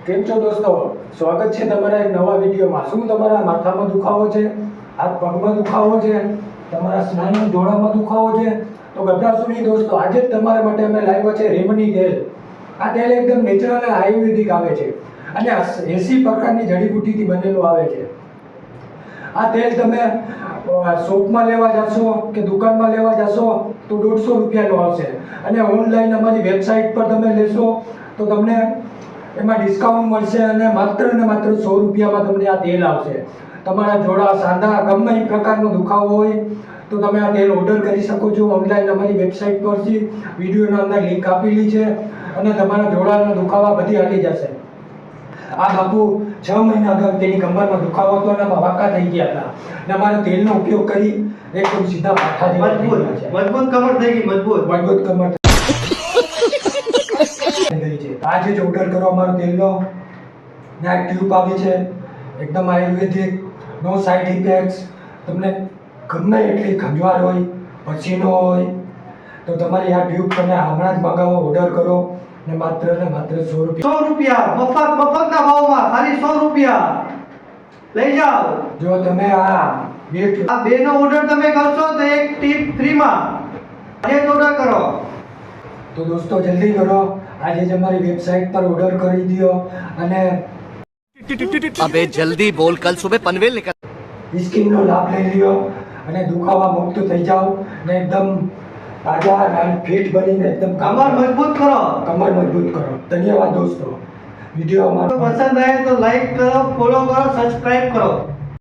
કેમ છો દોસ્તો, સ્વાગત છે તમારા એક નવા વિડીયોમાં। શું તમારા માથામાં દુખાવો છે, હાથ પગમાં દુખાવો છે, તમારા સ્નાયુ જોડામાં દુખાવો છે? તો ગભરાશો નહીં દોસ્તો, આજે જ તમારા માટે અમે લાવ્યા છે રેમની તેલ। આ તેલ એકદમ નેચરલ અને આયુર્વેદિક આવે છે અને 80 પ્રકારની જડીબુટ્ટીથી બનેલું આવે છે। આ તેલ તમે શોપમાં લેવા જશો કે દુકાનમાં લેવા જશો તો 150 રૂપિયાનું આવશે અને ઓનલાઈન અમારી વેબસાઇટ પર તમે લેશો તો તમને એમાં ડિસ્કાઉન્ટ મળશે અને માત્ર 100 રૂપિયામાં તમને આ તેલ આવશે। તમારા જોડા સાંધા ગમે એ પ્રકારનો દુખાવો હોય તો તમે આ તેલ ઓર્ડર કરી શકો છો ઓનલાઈન અમારી વેબસાઇટ પરથી। વિડીયોના અંદર લિંક આપેલી છે અને તમારા જોડાના દુખાવા બધી હાલી જશે। આ બાપુ 6 મહિના અગાઉ તેની કમરમાં દુખાવો હતો અને વાંકા થઈ ગયા હતા અને અમારા તેલનો ઉપયોગ કરી એકદમ સીધા પાઠા જેવા મજબૂત કમર થઈ ગઈ, મજબૂત કમર આજે જ ઓર્ડર કરો અમારો તેલનો। ને આ ટ્યુબ આવી છે એકદમ આયુર્વેદિક, નો સાઇડ ઇફેક્ટ્સ। તમને ગમે એટલી ખંજવાળ હોય, પસીનો હોય તો તમારી આ ટ્યુબ તમે હમણાં જ મગાવો, ઓર્ડર કરો ને માત્ર 100 રૂપિયા। 100 રૂપિયા મફતના ભાવમાં ખાલી 100 રૂપિયા લઈ જાઓ। જો તમે આ બેનો ઓર્ડર તમે કરશો તો એક ટીપ ફ્રીમાં। આજે જ ઓર્ડર કરો તો દોસ્તો જલ્દી કરો, આજે જ અમારી વેબસાઇટ પર ઓર્ડર કરી દો અને अबे जल्दी बोल, कल सुबह पनवेल निकल। સ્કીમનો લાભ લઈ લ્યો અને દુખાવા મુક્ત થઈ જાઓ ને એકદમ તાજા અને ફિટ બનીને એકદમ કમર મજબૂત કરો। કમર મજબૂત કરો। ધન્યવાદ દોસ્તો, વિડીયો અમારો પસંદ આવે તો લાઈક કરો, ફોલો કરો, સબસ્ક્રાઇબ કરો।